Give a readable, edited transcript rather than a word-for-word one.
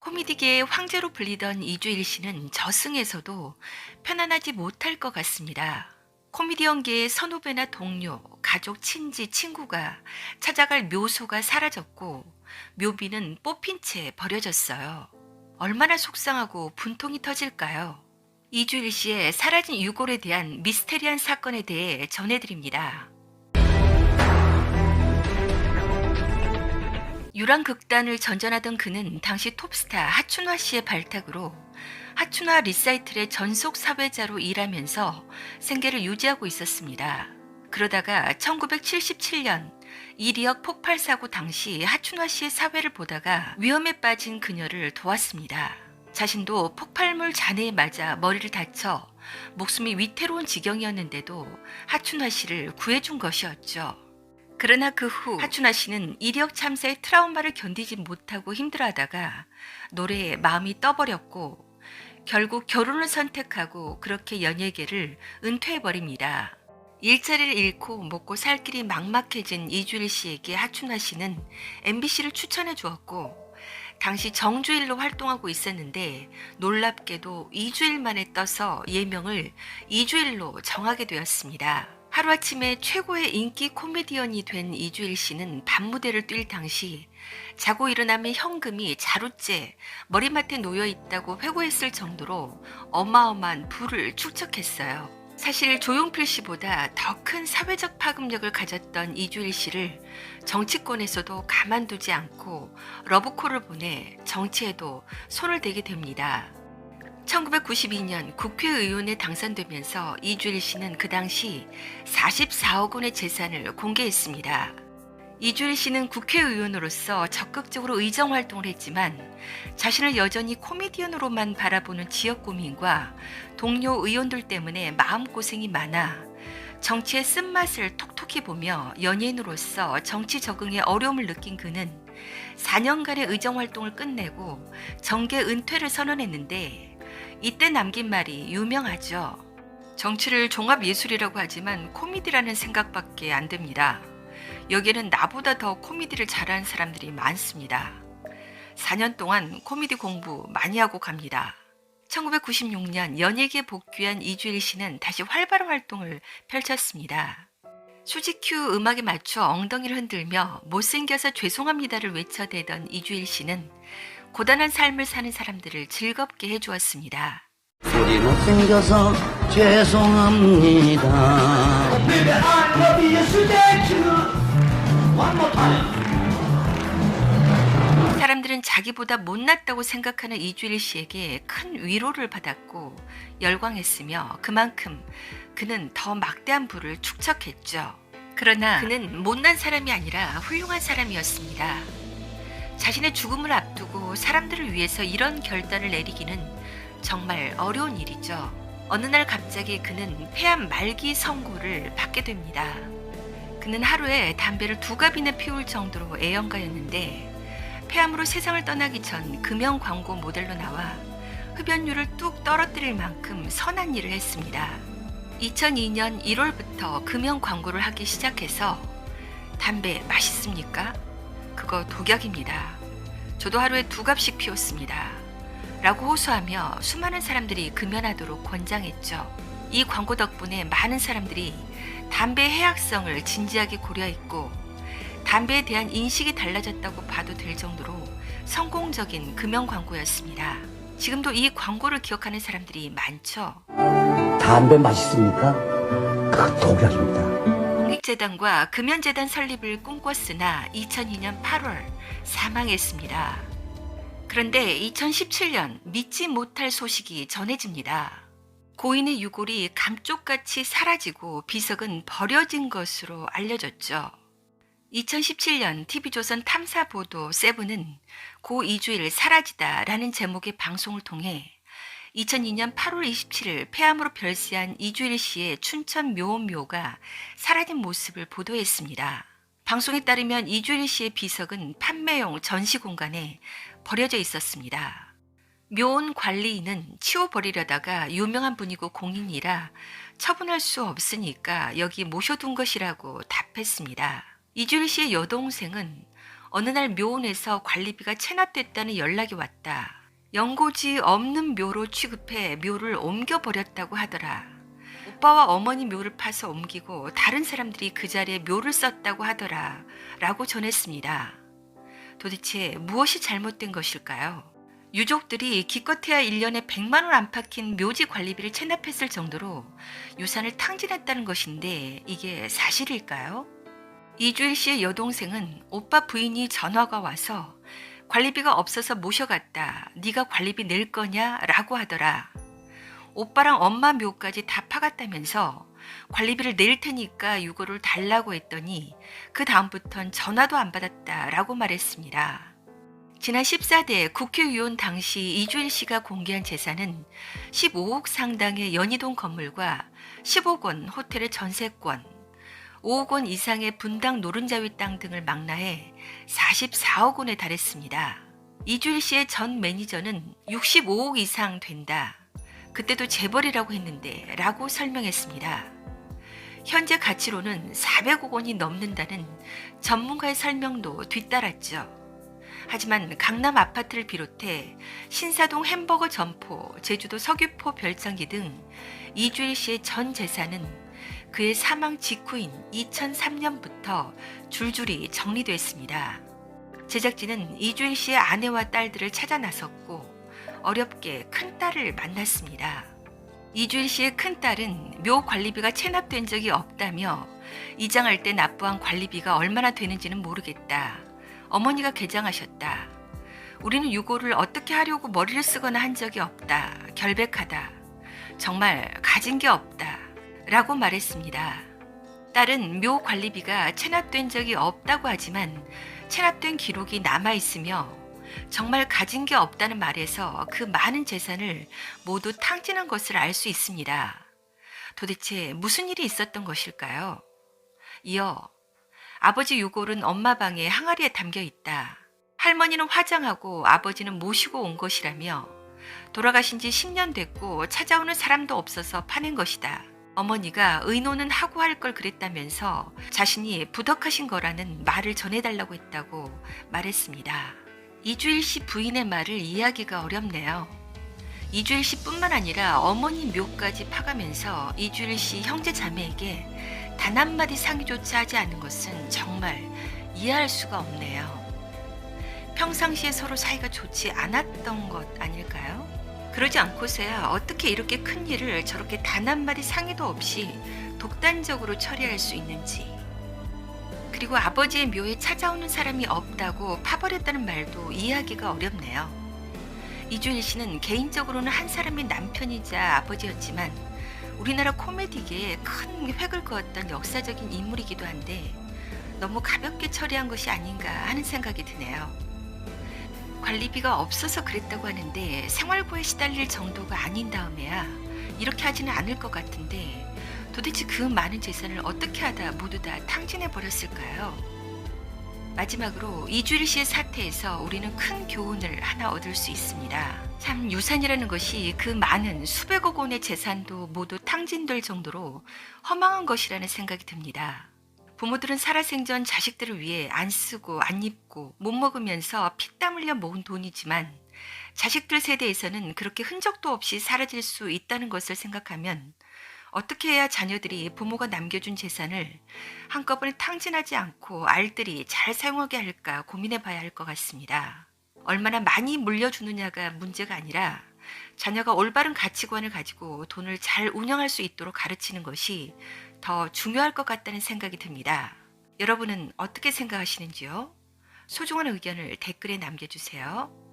코미디계의 황제로 불리던 이주일 씨는 저승에서도 편안하지 못할 것 같습니다. 코미디언계의 선후배나 동료, 가족, 친지, 친구가 찾아갈 묘소가 사라졌고 묘비는 뽑힌 채 버려졌어요. 얼마나 속상하고 분통이 터질까요? 이주일 씨의 사라진 유골에 대한 미스테리한 사건에 대해 전해드립니다. 유랑극단을 전전하던 그는 당시 톱스타 하춘화 씨의 발탁으로 하춘화 리사이틀의 전속 사회자로 일하면서 생계를 유지하고 있었습니다. 그러다가 1977년 이리역 폭발 사고 당시 하춘화 씨의 사회를 보다가 위험에 빠진 그녀를 도왔습니다. 자신도 폭발물 잔해에 맞아 머리를 다쳐 목숨이 위태로운 지경이었는데도 하춘화 씨를 구해준 것이었죠. 그러나 그 후 하춘화 씨는 이리역 참사의 트라우마를 견디지 못하고 힘들어하다가 노래에 마음이 떠버렸고 결국 결혼을 선택하고 그렇게 연예계를 은퇴해버립니다. 일자리를 잃고 먹고 살 길이 막막해진 이주일 씨에게 하춘화 씨는 MBC를 추천해 주었고 당시 정주일로 활동하고 있었는데 놀랍게도 2주일 만에 떠서 예명을 이주일로 정하게 되었습니다. 하루아침에 최고의 인기 코미디언이 된 이주일 씨는 밤무대를 뛸 당시 자고 일어나면 현금이 자루째 머리맡에 놓여 있다고 회고했을 정도로 어마어마한 부를 축적했어요. 사실 조용필 씨보다 더 큰 사회적 파급력을 가졌던 이주일 씨를 정치권에서도 가만두지 않고 러브콜을 보내 정치에도 손을 대게 됩니다. 1992년 국회의원에 당선되면서 이주일 씨는 그 당시 44억 원의 재산을 공개했습니다. 이주일 씨는 국회의원으로서 적극적으로 의정활동을 했지만 자신을 여전히 코미디언으로만 바라보는 지역구민과 동료 의원들 때문에 마음고생이 많아 정치의 쓴맛을 톡톡히 보며 연예인으로서 정치 적응에 어려움을 느낀 그는 4년간의 의정활동을 끝내고 정계 은퇴를 선언했는데 이때 남긴 말이 유명하죠. 정치를 종합예술이라고 하지만 코미디라는 생각밖에 안 듭니다. 여기에는 나보다 더 코미디를 잘하는 사람들이 많습니다. 4년 동안 코미디 공부 많이 하고 갑니다. 1996년 연예계에 복귀한 이주일 씨는 다시 활발한 활동을 펼쳤습니다. 수지큐 음악에 맞춰 엉덩이를 흔들며 못생겨서 죄송합니다를 외쳐대던 이주일 씨는 고단한 삶을 사는 사람들을 즐겁게 해주었습니다. 우리 못생겨서 죄송합니다. 사람들은 자기보다 못났다고 생각하는 이주일 씨에게 큰 위로를 받았고 열광했으며 그만큼 그는 더 막대한 부를 축적했죠. 그러나 그는 못난 사람이 아니라 훌륭한 사람이었습니다. 자신의 죽음을 앞두고 사람들을 위해서 이런 결단을 내리기는 정말 어려운 일이죠. 어느 날 갑자기 그는 폐암 말기 선고를 받게 됩니다. 그는 하루에 담배를 2갑이나 피울 정도로 애연가였는데 폐암으로 세상을 떠나기 전 금연 광고 모델로 나와 흡연율을 뚝 떨어뜨릴 만큼 선한 일을 했습니다. 2002년 1월부터 금연 광고를 하기 시작해서 담배 맛있습니까? 그거 독약입니다. 저도 하루에 2갑씩 피웠습니다. 라고 호소하며 수많은 사람들이 금연하도록 권장했죠. 이 광고 덕분에 많은 사람들이 담배의 해악성을 진지하게 고려했고 담배에 대한 인식이 달라졌다고 봐도 될 정도로 성공적인 금연 광고였습니다. 지금도 이 광고를 기억하는 사람들이 많죠. 담배 맛있습니까? 그거 독약입니다. 공익재단과 금연재단 설립을 꿈꿨으나 2002년 8월 사망했습니다. 그런데 2017년 믿지 못할 소식이 전해집니다. 고인의 유골이 감쪽같이 사라지고 비석은 버려진 것으로 알려졌죠. 2017년 TV조선 탐사보도 세븐은 고 이주일 사라지다라는 제목의 방송을 통해 2002년 8월 27일 폐암으로 별세한 이주일 씨의 춘천 묘원묘가 사라진 모습을 보도했습니다. 방송에 따르면 이주일 씨의 비석은 판매용 전시 공간에 버려져 있었습니다. 묘원 관리인은 치워버리려다가 유명한 분이고 공인이라 처분할 수 없으니까 여기 모셔둔 것이라고 답했습니다. 이주일 씨의 여동생은 어느 날 묘원에서 관리비가 체납됐다는 연락이 왔다. 연고지 없는 묘로 취급해 묘를 옮겨버렸다고 하더라. 오빠와 어머니 묘를 파서 옮기고 다른 사람들이 그 자리에 묘를 썼다고 하더라 라고 전했습니다. 도대체 무엇이 잘못된 것일까요? 유족들이 기껏해야 1년에 100만 원 안팎인 묘지 관리비를 체납했을 정도로 유산을 탕진했다는 것인데 이게 사실일까요? 이주일 씨의 여동생은 오빠 부인이 전화가 와서 관리비가 없어서 모셔갔다. 네가 관리비 낼 거냐? 라고 하더라. 오빠랑 엄마 묘까지 다 파갔다면서 관리비를 낼 테니까 유고를 달라고 했더니 그 다음부턴 전화도 안 받았다 라고 말했습니다. 지난 14대 국회의원 당시 이주일 씨가 공개한 재산은 15억 상당의 연희동 건물과 10억 원 호텔의 전세권, 5억 원 이상의 분당 노른자위 땅 등을 망라해 44억 원에 달했습니다. 이주일 씨의 전 매니저는 65억 이상 된다. 그때도 재벌이라고 했는데 라고 설명했습니다. 현재 가치로는 400억 원이 넘는다는 전문가의 설명도 뒤따랐죠. 하지만 강남 아파트를 비롯해 신사동 햄버거 점포, 제주도 서귀포 별장기 등 이주일 씨의 전 재산은 그의 사망 직후인 2003년부터 줄줄이 정리됐습니다. 제작진은 이주일 씨의 아내와 딸들을 찾아 나섰고 어렵게 큰딸을 만났습니다. 이주일 씨의 큰딸은 묘 관리비가 체납된 적이 없다며 이장할 때 납부한 관리비가 얼마나 되는지는 모르겠다. 어머니가 개장하셨다. 우리는 유고를 어떻게 하려고 머리를 쓰거나 한 적이 없다. 결백하다. 정말 가진 게 없다. 라고 말했습니다. 딸은 묘 관리비가 체납된 적이 없다고 하지만 체납된 기록이 남아있으며 정말 가진 게 없다는 말에서 그 많은 재산을 모두 탕진한 것을 알 수 있습니다. 도대체 무슨 일이 있었던 것일까요? 이어 아버지 유골은 엄마 방에 항아리에 담겨 있다. 할머니는 화장하고 아버지는 모시고 온 것이라며 돌아가신 지 10년 됐고 찾아오는 사람도 없어서 파낸 것이다. 어머니가 의논은 하고 할 걸 그랬다면서 자신이 부덕하신 거라는 말을 전해달라고 했다고 말했습니다. 이주일 씨 부인의 말을 이해하기가 어렵네요. 이주일 씨뿐만 아니라 어머니 묘까지 파가면서 이주일 씨 형제 자매에게 단 한마디 상의조차 하지 않은 것은 정말 이해할 수가 없네요. 평상시에 서로 사이가 좋지 않았던 것 아닐까요? 그러지 않고서야 어떻게 이렇게 큰 일을 저렇게 단 한마디 상의도 없이 독단적으로 처리할 수 있는지. 그리고 아버지의 묘에 찾아오는 사람이 없다고 파버렸다는 말도 이해하기가 어렵네요. 이주일 씨는 개인적으로는 한 사람의 남편이자 아버지였지만 우리나라 코미디계에 큰 획을 그었던 역사적인 인물이기도 한데 너무 가볍게 처리한 것이 아닌가 하는 생각이 드네요. 관리비가 없어서 그랬다고 하는데 생활고에 시달릴 정도가 아닌 다음에야 이렇게 하지는 않을 것 같은데 도대체 그 많은 재산을 어떻게 하다 모두 다 탕진해버렸을까요? 마지막으로 이주일 씨의 사태에서 우리는 큰 교훈을 하나 얻을 수 있습니다. 참 유산이라는 것이 그 많은 수백억 원의 재산도 모두 탕진될 정도로 허망한 것이라는 생각이 듭니다. 부모들은 살아생전 자식들을 위해 안 쓰고 안 입고 못 먹으면서 피땀 흘려 모은 돈이지만 자식들 세대에서는 그렇게 흔적도 없이 사라질 수 있다는 것을 생각하면 어떻게 해야 자녀들이 부모가 남겨준 재산을 한꺼번에 탕진하지 않고 알뜰히 잘 사용하게 할까 고민해 봐야 할 것 같습니다. 얼마나 많이 물려주느냐가 문제가 아니라 자녀가 올바른 가치관을 가지고 돈을 잘 운영할 수 있도록 가르치는 것이 더 중요할 것 같다는 생각이 듭니다. 여러분은 어떻게 생각하시는지요? 소중한 의견을 댓글에 남겨주세요.